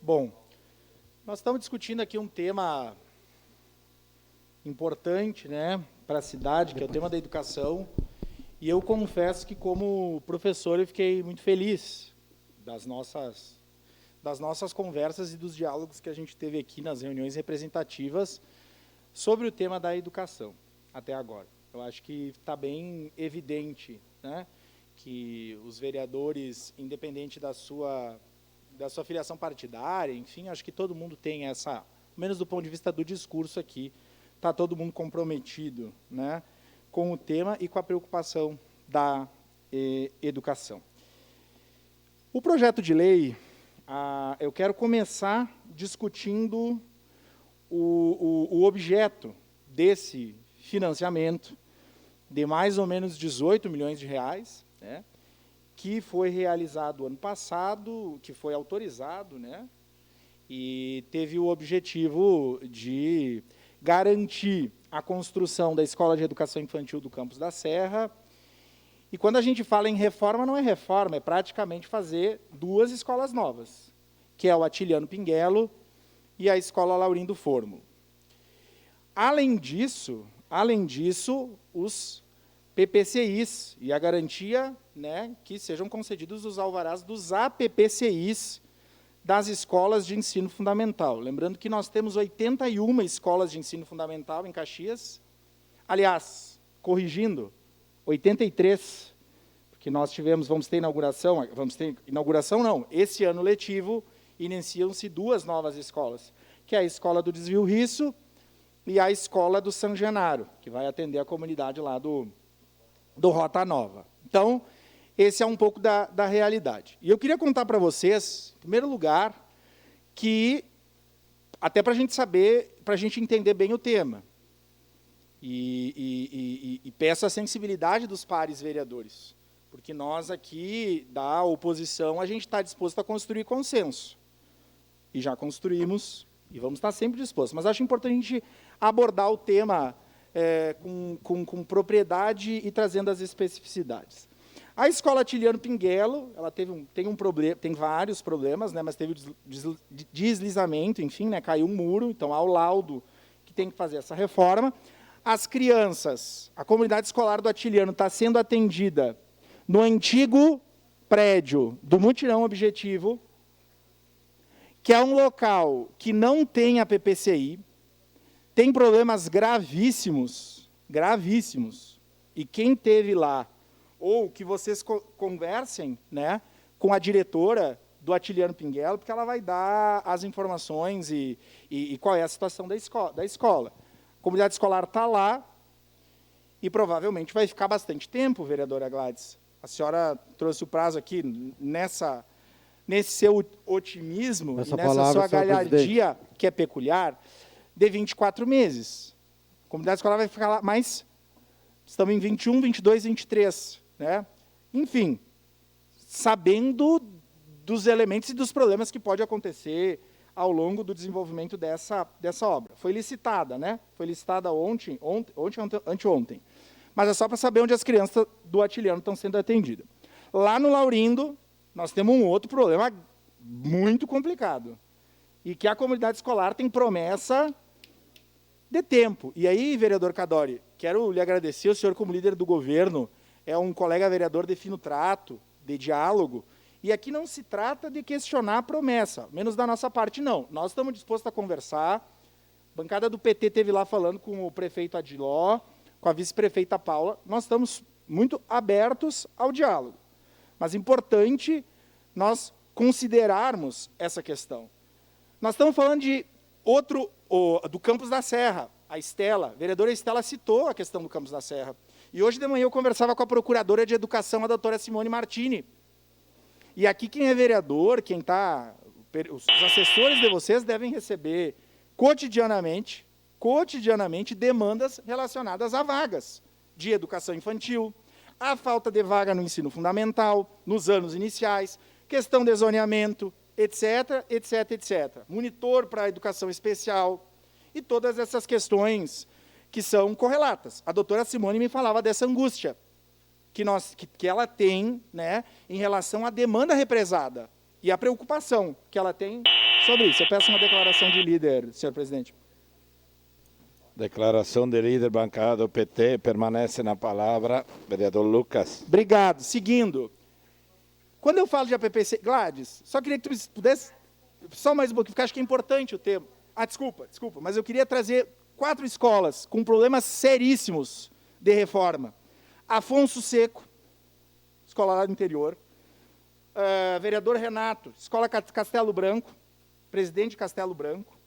Bom, nós estamos discutindo aqui um tema importante, né, para a cidade, que é o tema da educação, e eu confesso que, como professor, eu fiquei muito feliz das nossas conversas e dos diálogos que a gente teve aqui nas reuniões representativas sobre o tema da educação, até agora. Eu acho que está bem evidente, né, que os vereadores, independente da sua filiação partidária, enfim, acho que todo mundo tem essa, menos do ponto de vista do discurso aqui, está todo mundo comprometido, né, com o tema e com a preocupação da educação. O projeto de lei, eu quero começar discutindo o objeto desse financiamento de mais ou menos 18 milhões de reais, né, que foi realizado ano passado, que foi autorizado, né, e teve o objetivo de garantir a construção da Escola de Educação Infantil do Campos da Serra. E quando a gente fala em reforma, não é reforma, é praticamente fazer duas escolas novas, que é o Atiliano Pinguelo e a Escola Laurindo Formo. Além disso, os PPCIs e a garantia, né, que sejam concedidos os alvarás dos APPCIs das escolas de ensino fundamental. Lembrando que nós temos 81 escolas de ensino fundamental em Caxias. Aliás, corrigindo, 83, porque nós vamos ter inauguração não, esse ano letivo iniciam-se duas novas escolas, que é a Escola do Desvio Risso e a Escola do São Genaro, que vai atender a comunidade lá do Rota Nova. Então, esse é um pouco da realidade. E eu queria contar para vocês, em primeiro lugar, que, até para a gente saber, para a gente entender bem o tema, e peço a sensibilidade dos pares vereadores, porque nós aqui, da oposição, a gente está disposto a construir consenso. E já construímos, e vamos estar sempre dispostos. Mas acho importante a gente abordar o tema com propriedade e trazendo as especificidades. A Escola Atiliano Pinguelo, ela tem vários problemas, né, mas teve deslizamento, enfim, né, caiu um muro, então há o laudo que tem que fazer essa reforma. As crianças, a comunidade escolar do Atiliano está sendo atendida no antigo prédio do Mutirão Objetivo, que é um local que não tem a PPCI, tem problemas gravíssimos, e quem teve lá, ou que vocês conversem, né, com a diretora do Atiliano Pinguelo, porque ela vai dar as informações e qual é a situação da escola. A comunidade escolar está lá e provavelmente vai ficar bastante tempo, vereadora Gladys. A senhora trouxe o prazo aqui nesse seu otimismo e nessa sua galhardia, que é peculiar, de 24 meses. A comunidade escolar vai ficar lá, mas estamos em 21, 22, 23. Né? Enfim, sabendo dos elementos e dos problemas que pode acontecer ao longo do desenvolvimento dessa obra. Foi licitada, né? Foi licitada anteontem. Mas é só para saber onde as crianças do Atiliano estão sendo atendidas. Lá no Laurindo, nós temos um outro problema muito complicado, e que a comunidade escolar tem promessa de tempo. E aí, vereador Cadori, quero lhe agradecer, o senhor como líder do governo, é um colega vereador de fino trato, de diálogo, e aqui não se trata de questionar a promessa, menos da nossa parte, não. Nós estamos dispostos a conversar, a bancada do PT esteve lá falando com o prefeito Adiló, com a vice-prefeita Paula, nós estamos muito abertos ao diálogo. Mas é importante nós considerarmos essa questão. Nós estamos falando de do Campos da Serra, a Estela, a vereadora Estela citou a questão do Campos da Serra. E hoje de manhã eu conversava com a procuradora de Educação, a doutora Simone Martini. E aqui quem é vereador, os assessores de vocês devem receber cotidianamente demandas relacionadas a vagas de educação infantil, a falta de vaga no ensino fundamental, nos anos iniciais, questão de zoneamento, etc. Monitor para a educação especial e todas essas questões que são correlatas. A doutora Simone me falava dessa angústia que ela tem, né, em relação à demanda represada e a preocupação que ela tem Sobre isso, eu peço uma declaração de líder, senhor presidente. Declaração de líder, bancada do PT, permanece na palavra, vereador Lucas. Obrigado. Seguindo, quando eu falo de APPC, Gladys, só queria que tu pudesse, só mais um pouquinho, porque acho que é importante o tema. Desculpa, mas eu queria trazer 4 escolas com problemas seríssimos de reforma. Afonso Seco, escola lá do interior. Vereador Renato, escola Castelo Branco, presidente de Castelo Branco.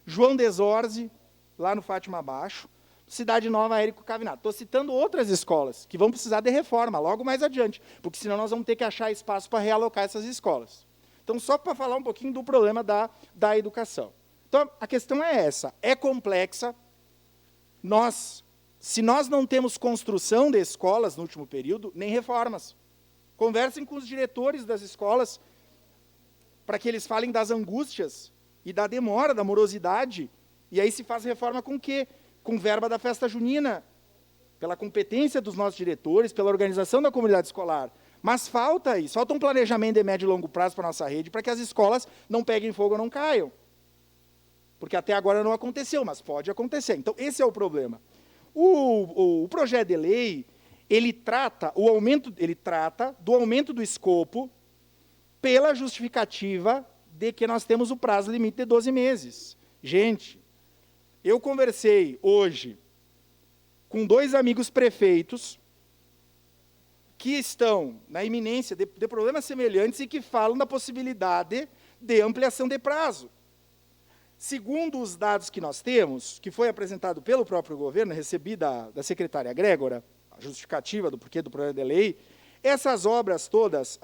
João Desorze, lá no Fátima Abaixo. Cidade Nova, Érico Cavinato. Estou citando outras escolas que vão precisar de reforma logo mais adiante, porque senão nós vamos ter que achar espaço para realocar essas escolas. Então, só para falar um pouquinho do problema da educação. Então, a questão é essa, é complexa. Se nós não temos construção de escolas no último período, nem reformas. Conversem com os diretores das escolas para que eles falem das angústias e da demora, da morosidade. E aí se faz reforma com o quê? Com verba da festa junina, pela competência dos nossos diretores, pela organização da comunidade escolar. Mas falta isso, falta um planejamento de médio e longo prazo para a nossa rede, para que as escolas não peguem fogo ou não caiam. Porque até agora não aconteceu, mas pode acontecer. Então, esse é o problema. O projeto de lei, ele trata do aumento do escopo pela justificativa de que nós temos o prazo limite de 12 meses. Gente, eu conversei hoje com 2 amigos prefeitos que estão na iminência de problemas semelhantes e que falam da possibilidade de ampliação de prazo. Segundo os dados que nós temos, que foi apresentado pelo próprio governo, recebi da secretária Grégora, a justificativa do porquê do projeto de lei, essas obras todas,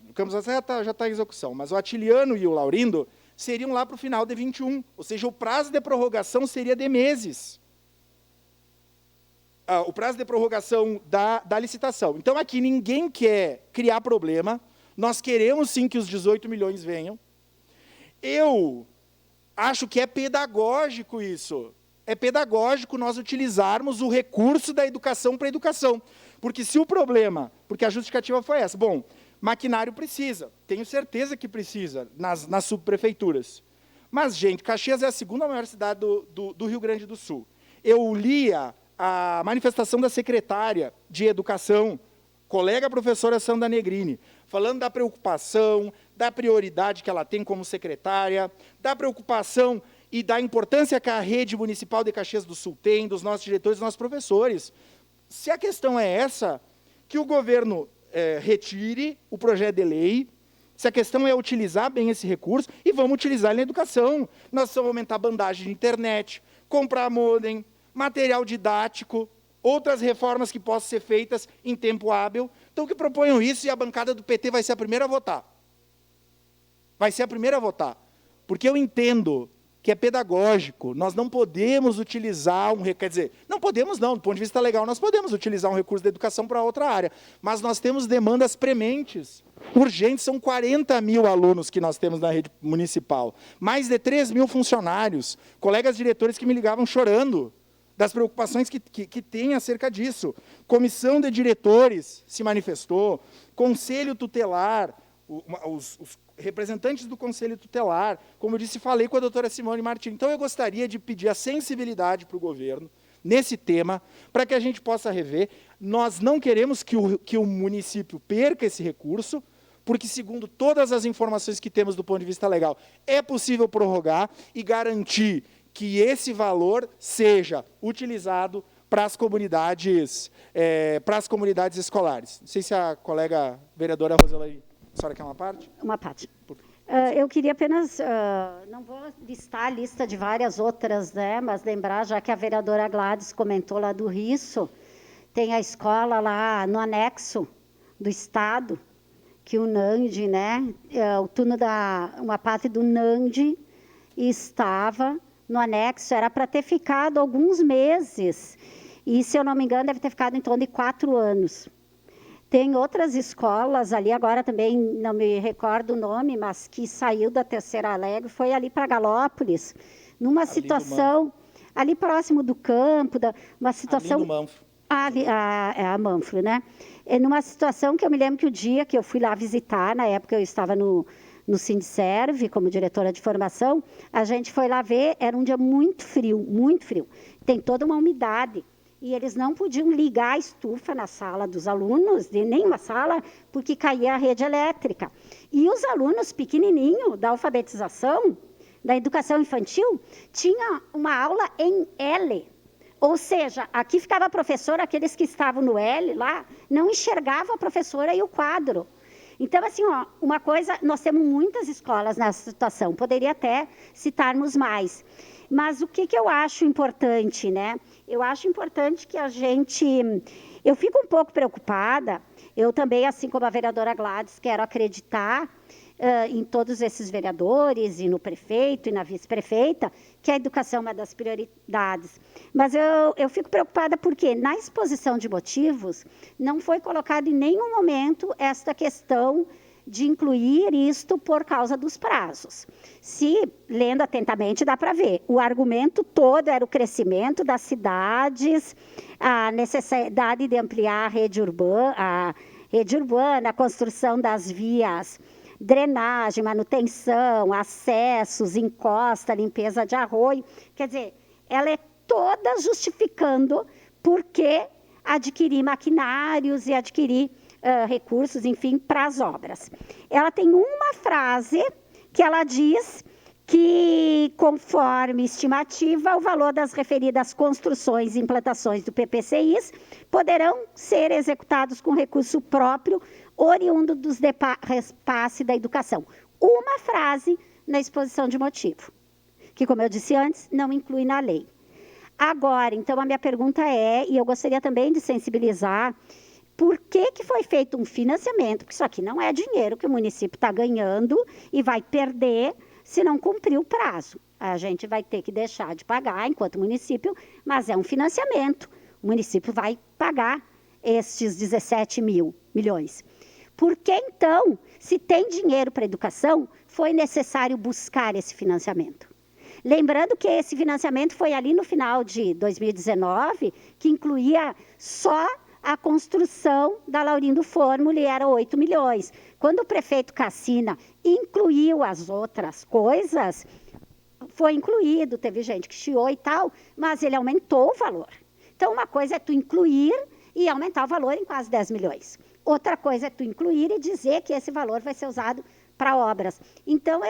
o Campos da Serra já está em execução, mas o Atiliano e o Laurindo seriam lá para o final de 21, ou seja, o prazo de prorrogação seria de meses. O prazo de prorrogação da licitação. Então, aqui ninguém quer criar problema, nós queremos sim que os 18 milhões venham. Eu acho que é pedagógico isso. É pedagógico nós utilizarmos o recurso da educação para a educação. Porque se o problema, porque a justificativa foi essa, bom, maquinário precisa, tenho certeza que precisa, nas subprefeituras. Mas, gente, Caxias é a 2ª maior cidade do Rio Grande do Sul. Eu lia a manifestação da secretária de Educação, colega professora Sandra Negrini, falando da preocupação, da prioridade que ela tem como secretária, da preocupação e da importância que a rede municipal de Caxias do Sul tem, dos nossos diretores, dos nossos professores. Se a questão é essa, que o governo retire o projeto de lei, se a questão é utilizar bem esse recurso, e vamos utilizar ele na educação. Nós vamos aumentar a bandagem de internet, comprar modem, material didático, outras reformas que possam ser feitas em tempo hábil. Então, que proponham isso, e a bancada do PT vai ser a primeira a votar. Vai ser a primeira a votar. Porque eu entendo que é pedagógico, nós não podemos utilizar quer dizer, não podemos não, do ponto de vista legal, nós podemos utilizar um recurso da educação para outra área, mas nós temos demandas prementes, urgentes, são 40 mil alunos que nós temos na rede municipal, mais de 3 mil funcionários, colegas diretores que me ligavam chorando, das preocupações que tem acerca disso. Comissão de diretores se manifestou, conselho tutelar, os representantes do Conselho Tutelar, como eu disse, falei com a doutora Simone Martins. Então, eu gostaria de pedir a sensibilidade para o governo, nesse tema, para que a gente possa rever. Nós não queremos que o município perca esse recurso, porque, segundo todas as informações que temos do ponto de vista legal, é possível prorrogar e garantir que esse valor seja utilizado para as comunidades escolares. Não sei se a colega vereadora Roselaí, a senhora quer uma parte? Uma parte. Eu queria apenas, não vou listar a lista de várias outras, né, mas lembrar, já que a vereadora Gladys comentou lá do Risso, tem a escola lá no anexo do Estado, que o NAND, né, o turno uma parte do NAND estava no anexo, era para ter ficado alguns meses, e, se eu não me engano, deve ter ficado em torno de 4 anos. Tem outras escolas ali, agora também não me recordo o nome, mas que saiu da Terceira Alegre, foi ali para Galópolis, numa situação, ali próximo do campo, uma situação... Ali no Manfro. A Manfro, né? É numa situação que eu me lembro que o dia que eu fui lá visitar, na época eu estava no no Sindserv, como diretora de formação, a gente foi lá ver, era um dia muito frio, tem toda uma umidade, e eles não podiam ligar a estufa na sala dos alunos, de nenhuma sala, porque caía a rede elétrica. E os alunos pequenininhos da alfabetização, da educação infantil, tinha uma aula em L. Ou seja, aqui ficava a professora, aqueles que estavam no L lá, não enxergavam a professora e o quadro. Então, assim, ó, uma coisa, nós temos muitas escolas nessa situação, poderia até citarmos mais. Mas o que eu acho importante, né? Eu acho importante que a gente... Eu fico um pouco preocupada, eu também, assim como a vereadora Gladys, quero acreditar em todos esses vereadores, e no prefeito, e na vice-prefeita, que a educação é uma das prioridades. Mas eu fico preocupada porque, na exposição de motivos, não foi colocado em nenhum momento esta questão de incluir isto por causa dos prazos. Se, lendo atentamente, dá para ver. O argumento todo era o crescimento das cidades, a necessidade de ampliar a rede urbana, a construção das vias, drenagem, manutenção, acessos, encosta, limpeza de arroio. Quer dizer, ela é toda justificando por que adquirir maquinários e adquirir recursos, enfim, para as obras. Ela tem uma frase que ela diz que, conforme estimativa, o valor das referidas construções e implantações do PPCIs poderão ser executados com recurso próprio, oriundo dos repasse da educação. Uma frase na exposição de motivo, que, como eu disse antes, não inclui na lei. Agora, então, a minha pergunta é, e eu gostaria também de sensibilizar, por que foi feito um financiamento? Porque isso aqui não é dinheiro que o município está ganhando e vai perder se não cumprir o prazo. A gente vai ter que deixar de pagar enquanto município, mas é um financiamento. O município vai pagar estes 17 milhões. Por que, então, se tem dinheiro para a educação, foi necessário buscar esse financiamento? Lembrando que esse financiamento foi ali no final de 2019, que incluía só a construção da Laurindo Fórmula, e era 8 milhões. Quando o prefeito Cassina incluiu as outras coisas, foi incluído, teve gente que chiou e tal, mas ele aumentou o valor. Então, uma coisa é tu incluir e aumentar o valor em quase 10 milhões. Outra coisa é tu incluir e dizer que esse valor vai ser usado para obras. Então,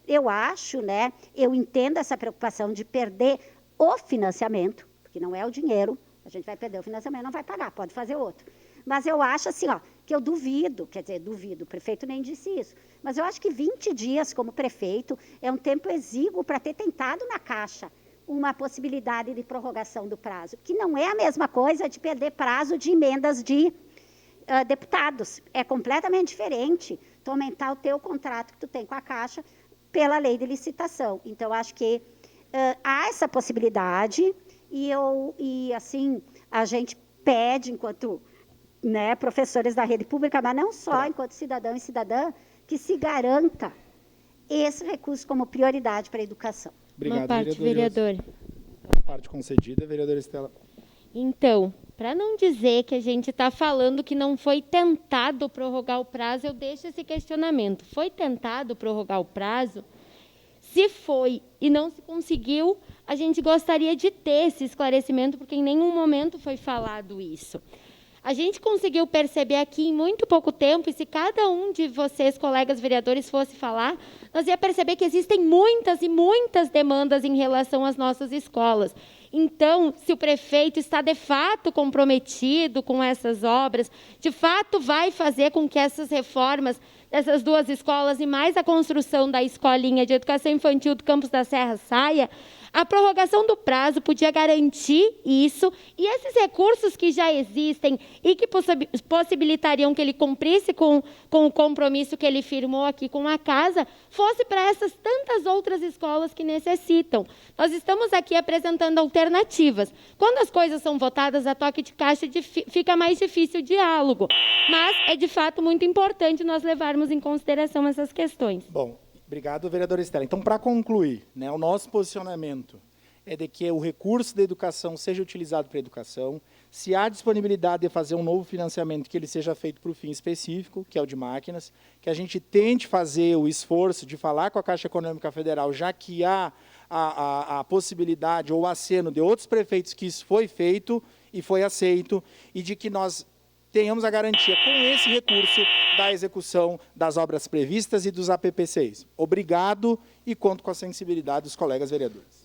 eu acho, né, eu entendo essa preocupação de perder o financiamento, porque não é o dinheiro. A gente vai perder o financiamento, não vai pagar, pode fazer outro. Mas eu acho assim, ó, que eu duvido, o prefeito nem disse isso, mas eu acho que 20 dias como prefeito é um tempo exíguo para ter tentado na Caixa uma possibilidade de prorrogação do prazo, que não é a mesma coisa de perder prazo de emendas de deputados. É completamente diferente tu aumentar o teu contrato que tu tem com a Caixa pela lei de licitação. Então, acho que há essa possibilidade. E assim, a gente pede, enquanto, né, professores da rede pública, mas não só, enquanto cidadão e cidadã, que se garanta esse recurso como prioridade para a educação. Obrigado, Uma parte, vereador. Parte concedida, vereadora Estela. Então, para não dizer que a gente está falando que não foi tentado prorrogar o prazo, eu deixo esse questionamento. Foi tentado prorrogar o prazo? Se foi e não se conseguiu, a gente gostaria de ter esse esclarecimento, porque em nenhum momento foi falado isso. A gente conseguiu perceber aqui em muito pouco tempo, e se cada um de vocês, colegas vereadores, fosse falar, nós ia perceber que existem muitas e muitas demandas em relação às nossas escolas. Então, se o prefeito está de fato comprometido com essas obras, de fato vai fazer com que essas reformas dessas duas escolas e mais a construção da escolinha de educação infantil do Campos da Serra saia, a prorrogação do prazo podia garantir isso, e esses recursos que já existem e que possibilitariam que ele cumprisse com o compromisso que ele firmou aqui com a casa, fosse para essas tantas outras escolas que necessitam. Nós estamos aqui apresentando alternativas. Quando as coisas são votadas a toque de caixa, fica mais difícil o diálogo. Mas é, de fato, muito importante nós levarmos em consideração essas questões. Bom, obrigado, vereadora Estela. Então, para concluir, né, o nosso posicionamento é de que o recurso da educação seja utilizado para a educação. Se há disponibilidade de fazer um novo financiamento, que ele seja feito para o fim específico, que é o de máquinas, que a gente tente fazer o esforço de falar com a Caixa Econômica Federal, já que há a possibilidade ou o aceno de outros prefeitos que isso foi feito e foi aceito, e de que nós tenhamos a garantia, com esse recurso, da execução das obras previstas e dos APP6. Obrigado e conto com a sensibilidade dos colegas vereadores.